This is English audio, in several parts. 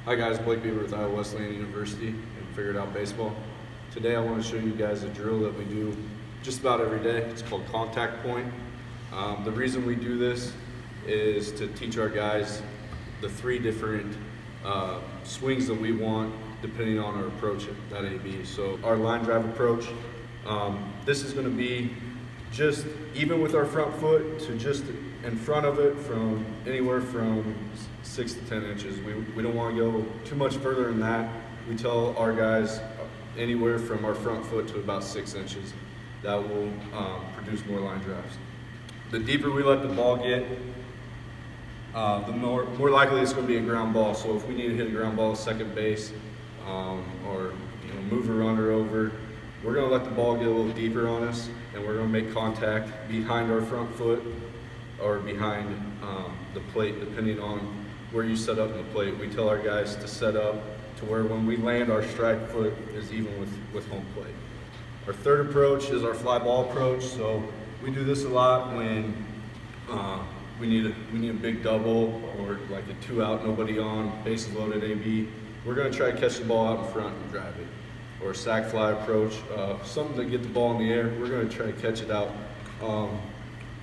Hi guys, Blake Beaber with Iowa Wesleyan University and Figured Out Baseball. Today I want to show you guys a drill that we do just about every day. It's called contact point. The reason we do this is to teach our guys the three different swings that we want depending on our approach at AB. So our line drive approach, this is going to be just even with our front foot to just in front of it from anywhere from 6 to 10 inches. We don't want to go too much further than that. We tell our guys anywhere from our front foot to about 6 inches. That will produce more line drives. The deeper we let the ball get, the more likely it's going to be a ground ball. So if we need to hit a ground ball at second base or move a runner over, we're going to let the ball get a little deeper on us, and we're going to make contact behind our front foot or behind the plate, depending on where you set up in the plate. We tell our guys to set up to where when we land, our strike foot is even with home plate. Our third approach is our fly ball approach. So we do this a lot when we need a big double or like a 2 out, nobody on, bases loaded AB. We're going to try to catch the ball out in front and drive it. Or a sac fly approach, something to get the ball in the air. We're going to try to catch it out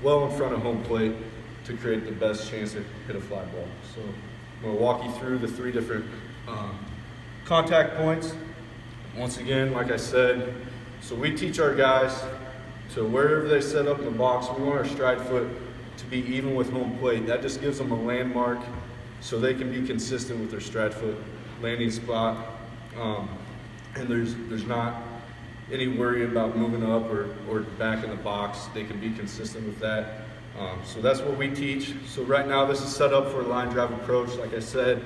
well in front of home plate to create the best chance to hit a fly ball. So I'm going to walk you through the three different contact points. Once again, like I said, so we teach our guys to wherever they set up in the box, we want our stride foot to be even with home plate. That just gives them a landmark so they can be consistent with their stride foot landing spot. And there's not any worry about moving up or back in the box. They can be consistent with that. So that's what we teach. So right now this is set up for a line drive approach. Like I said,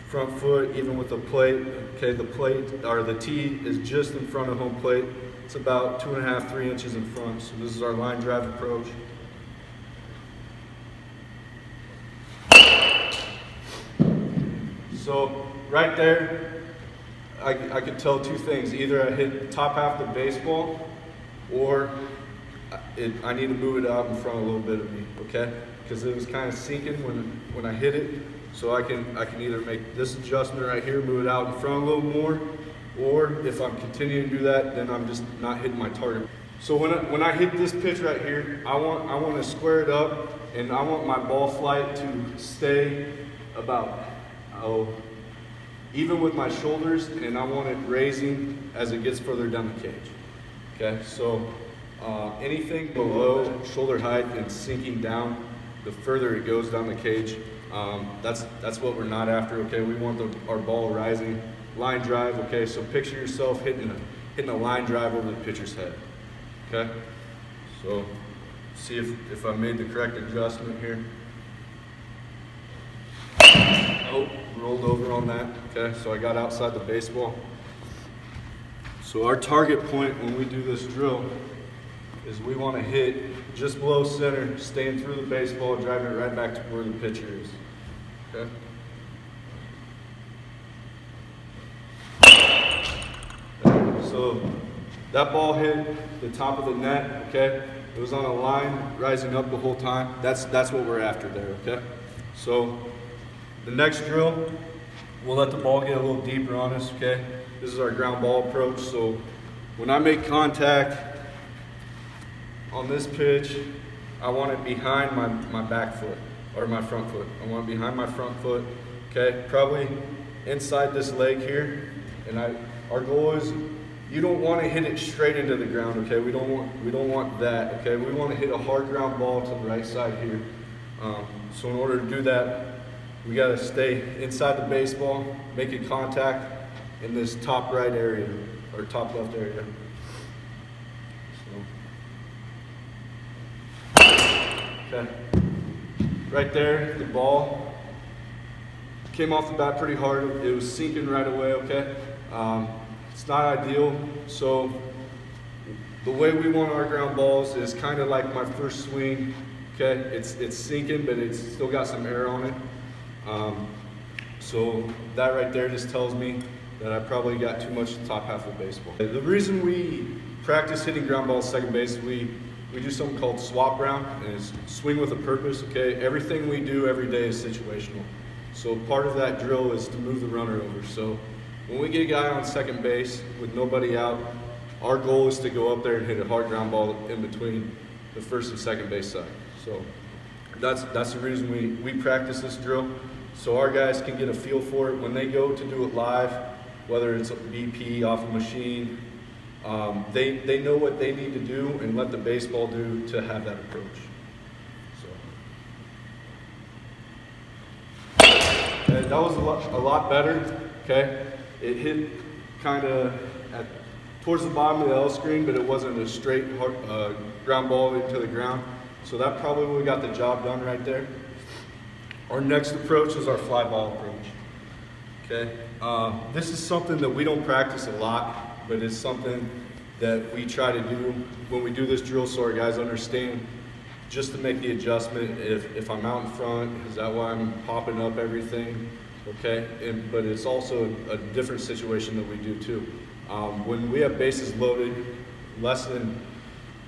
front foot even with the plate. Okay, the plate or the tee is just in front of home plate. It's about 2.5, 3 inches in front. So this is our line drive approach. So right there, I could tell two things. Either I hit the top half of the baseball, or I need to move it out in front a little bit of me, okay? Because it was kind of sinking when I hit it. So I can either make this adjustment right here, move it out in front a little more, or if I'm continuing to do that, then I'm just not hitting my target. So when I hit this pitch right here, I want to square it up, and I want my ball flight to stay about even with my shoulders, and I want it raising as it gets further down the cage. Okay, so anything below shoulder height and sinking down, the further it goes down the cage, that's what we're not after. Okay, we want our ball rising, line drive. Okay, so picture yourself hitting a line drive over the pitcher's head. Okay, so see if I made the correct adjustment here. Oh, rolled over on that. Okay, so I got outside the baseball. So our target point when we do this drill is we want to hit just below center, staying through the baseball, driving it right back to where the pitcher is. Okay. So that ball hit the top of the net. Okay, it was on a line rising up the whole time. That's what we're after there. Okay, so the next drill, we'll let the ball get a little deeper on us, okay? This is our ground ball approach. So when I make contact on this pitch, I want it behind my back foot or my front foot. I want it behind my front foot, okay? Probably inside this leg here. And our goal is you don't want to hit it straight into the ground, okay? We don't want that, okay? We want to hit a hard ground ball to the right side here. So in order to do that, we got to stay inside the baseball, making contact in this top right area or top left area. So, okay, right there, the ball came off the bat pretty hard. It was sinking right away. Okay, it's not ideal. So the way we want our ground balls is kind of like my first swing. Okay, it's sinking, but it's still got some air on it. So that right there just tells me that I probably got too much top half of baseball. The reason we practice hitting ground balls second base, we do something called swap round, and it's swing with a purpose. Okay, everything we do every day is situational. So part of that drill is to move the runner over. So when we get a guy on second base with nobody out, our goal is to go up there and hit a hard ground ball in between the first and second base side. So that's the reason we practice this drill, so our guys can get a feel for it when they go to do it live, whether it's a BP off a machine. They know what they need to do and let the baseball do to have that approach. Okay, that was a lot better. Okay, it hit kind of towards the bottom of the L screen, but it wasn't a straight ground ball into the ground. So that probably would have got the job done right there. Our next approach is our fly ball approach. Okay, this is something that we don't practice a lot, but it's something that we try to do when we do this drill, so our guys understand just to make the adjustment. If I'm out in front, is that why I'm popping up everything? Okay, but it's also a different situation that we do too. When we have bases loaded, less than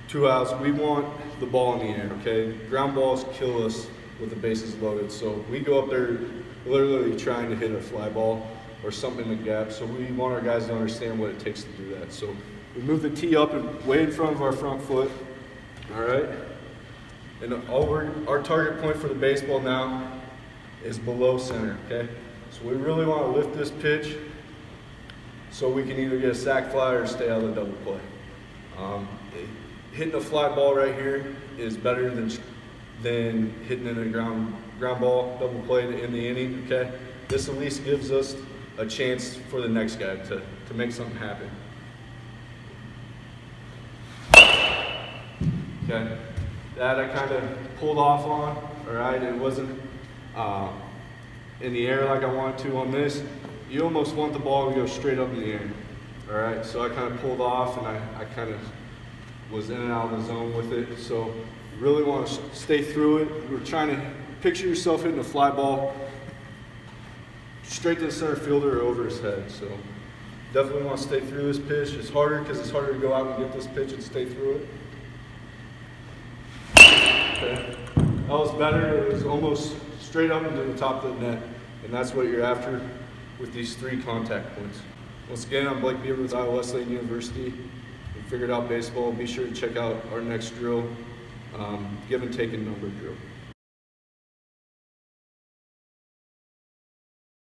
2 outs, we want the ball in the air, okay? Ground balls kill us with the bases loaded, so we go up there literally trying to hit a fly ball or something in the gap, so we want our guys to understand what it takes to do that. So we move the tee up and way in front of our front foot, all right? And our target point for the baseball now is below center, okay? So we really want to lift this pitch so we can either get a sac fly or stay out of the double play. Hitting a fly ball right here is better than hitting in a ground ball double play in the inning, okay? This at least gives us a chance for the next guy to make something happen. Okay, that I kind of pulled off on, all right? It wasn't in the air like I wanted to on this. You almost want the ball to go straight up in the air, all right? So I kind of pulled off and I kind of was in and out of the zone with it. So you really want to stay through it. We're trying to picture yourself hitting a fly ball straight to the center fielder or over his head. So definitely want to stay through this pitch. It's harder because it's harder to go out and get this pitch and stay through it. Okay. That was better. It was almost straight up into the top of the net. And that's what you're after with these 3 contact points. Once again, I'm Beaber with Iowa Wesleyan University. We figured out baseball. Be sure to check out our next drill, give and take and number drill.